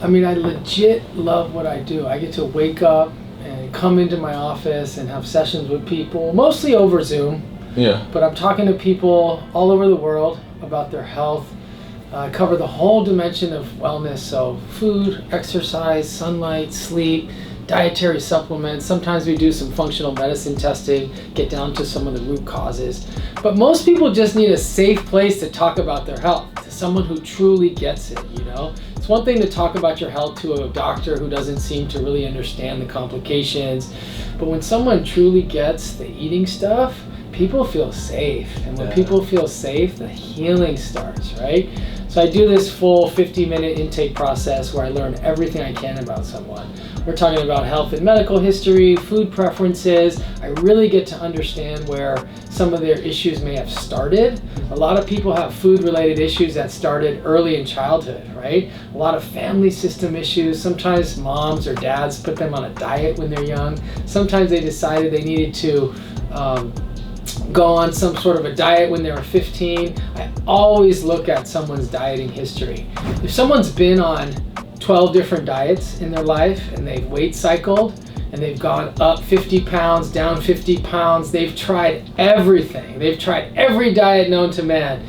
I mean, I legit love what I do. I get to wake up and come into my office and have sessions with people, mostly over Zoom. Yeah. But I'm talking to people all over the world about their health. I cover the whole dimension of wellness, so food, exercise, sunlight, sleep, dietary supplements. Sometimes we do some functional medicine testing, get down to some of the root causes. But most people just need a safe place to talk about their health, to someone who truly gets it, you know? It's one thing to talk about your health to a doctor who doesn't seem to really understand the complications, but when someone truly gets the eating stuff, people feel safe. And when people feel safe, the healing starts, right? So I do this full 50-minute intake process where I learn everything I can about someone. We're talking about health and medical history, food preferences. I really get to understand where some of their issues may have started. A lot of people have food-related issues that started early in childhood, right? A lot of family system issues. Sometimes moms or dads put them on a diet when they're young. Sometimes they decided they needed to go on some sort of a diet when they were 15. I always look at someone's dieting history. If someone's been on 12 different diets in their life and they've weight cycled and they've gone up 50 pounds, down 50 pounds, they've tried everything. They've tried every diet known to man.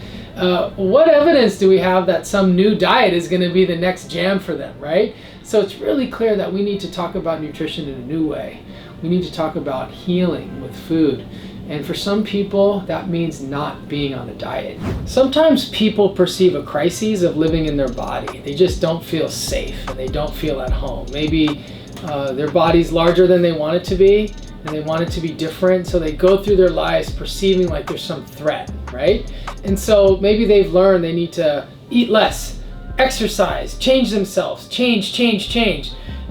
What evidence do we have that some new diet is going to be the next jam for them, right? So it's really clear that we need to talk about nutrition in a new way. We need to talk about healing with food. And for some people, that means not being on a diet. Sometimes people perceive a crisis of living in their body. They just don't feel safe and they don't feel at home. Maybe their body's larger than they want it to be and they want it to be different. So they go through their lives perceiving like there's some threat, right? And so maybe they've learned they need to eat less, exercise, change themselves, change.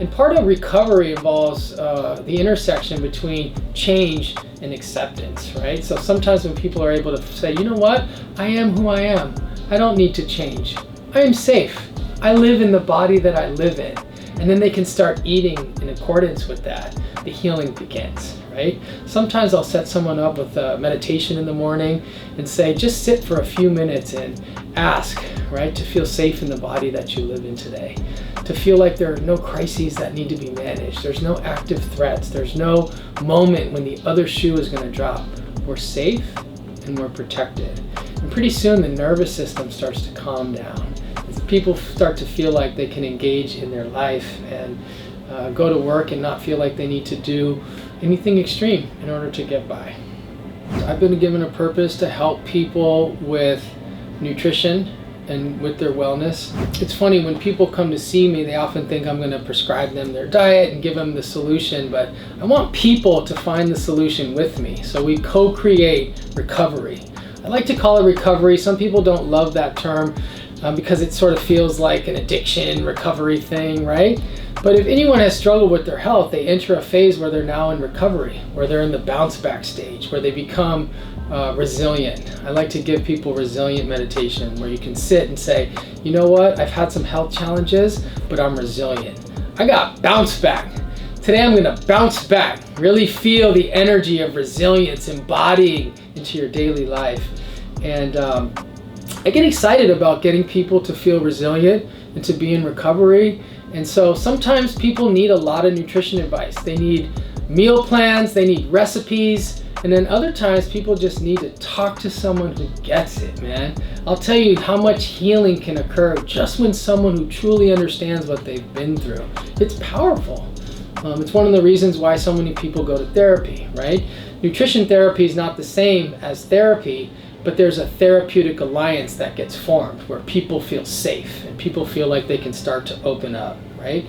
And part of recovery involves the intersection between change and acceptance, right? So sometimes when people are able to say, you know what, I am who I am. I don't need to change. I am safe. I live in the body that I live in. And then they can start eating in accordance with that. The healing begins, right? Sometimes I'll set someone up with a meditation in the morning and say, just sit for a few minutes and ask, right, to feel safe in the body that you live in today. To feel like there are no crises that need to be managed. There's no active threats. There's no moment when the other shoe is going to drop. We're safe and we're protected. And pretty soon the nervous system starts to calm down. As people start to feel like they can engage in their life and go to work and not feel like they need to do anything extreme in order to get by. I've been given a purpose to help people with nutrition and with their wellness. It's funny, when people come to see me, they often think I'm going to prescribe them their diet and give them the solution, but I want people to find the solution with me. So we co-create recovery. I like to call it recovery. Some people don't love that term because it sort of feels like an addiction recovery thing, right? But if anyone has struggled with their health, they enter a phase where they're now in recovery, where they're in the bounce back stage, where they become resilient. I like to give people resilient meditation where you can sit and say, you know what, I've had some health challenges, but I'm resilient. I got bounce back. Today I'm gonna bounce back. Really feel the energy of resilience embodying into your daily life. And I get excited about getting people to feel resilient and to be in recovery. And so sometimes people need a lot of nutrition advice. They need meal plans, they need recipes, and then other times people just need to talk to someone who gets it, man. I'll tell you how much healing can occur just when someone who truly understands what they've been through. It's powerful. It's one of the reasons why so many people go to therapy, right? Nutrition therapy is not the same as therapy, but there's a therapeutic alliance that gets formed where people feel safe and people feel like they can start to open up, right?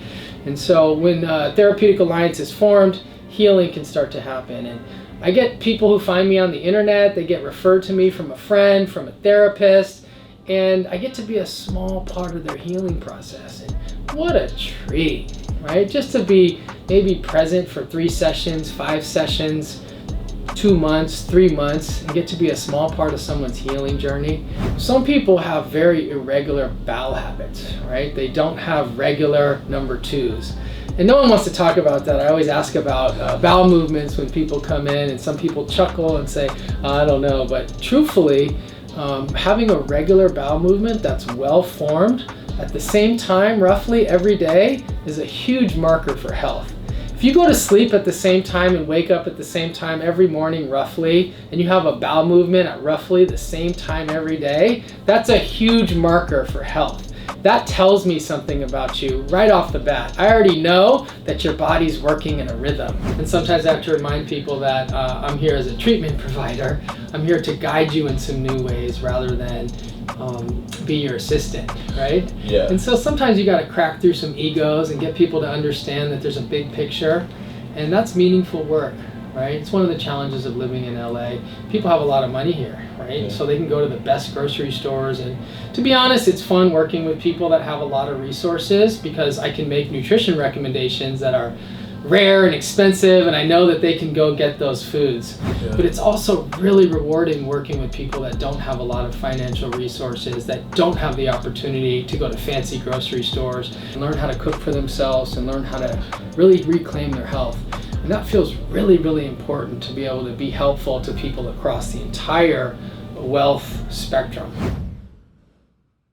And so when a therapeutic alliance is formed, healing can start to happen. And I get people who find me on the internet, they get referred to me from a friend, from a therapist, and I get to be a small part of their healing process. And what a treat, right? Just to be maybe present for 3 sessions, 5 sessions, 2 months, 3 months, and get to be a small part of someone's healing journey. Some people have very irregular bowel habits, right? They don't have regular number 2s. And no one wants to talk about that. I always ask about bowel movements when people come in, and some people chuckle and say, I don't know. But truthfully, having a regular bowel movement that's well formed, at the same time, roughly every day, is a huge marker for health. If you go to sleep at the same time and wake up at the same time every morning roughly, and you have a bowel movement at roughly the same time every day, that's a huge marker for health. That tells me something about you right off the bat. I already know that your body's working in a rhythm. And sometimes I have to remind people that I'm here as a treatment provider. I'm here to guide you in some new ways rather than be your assistant, right? Yeah. And so sometimes you got to crack through some egos and get people to understand that there's a big picture, and that's meaningful work, right? It's one of the challenges of living in LA. People have a lot of money here, right? Yeah. So they can go to the best grocery stores, and to be honest, it's fun working with people that have a lot of resources because I can make nutrition recommendations that are rare and expensive, and I know that they can go get those foods. Yeah. But it's also really rewarding working with people that don't have a lot of financial resources, that don't have the opportunity to go to fancy grocery stores and learn how to cook for themselves and learn how to really reclaim their health. And that feels really, really important to be able to be helpful to people across the entire wealth spectrum.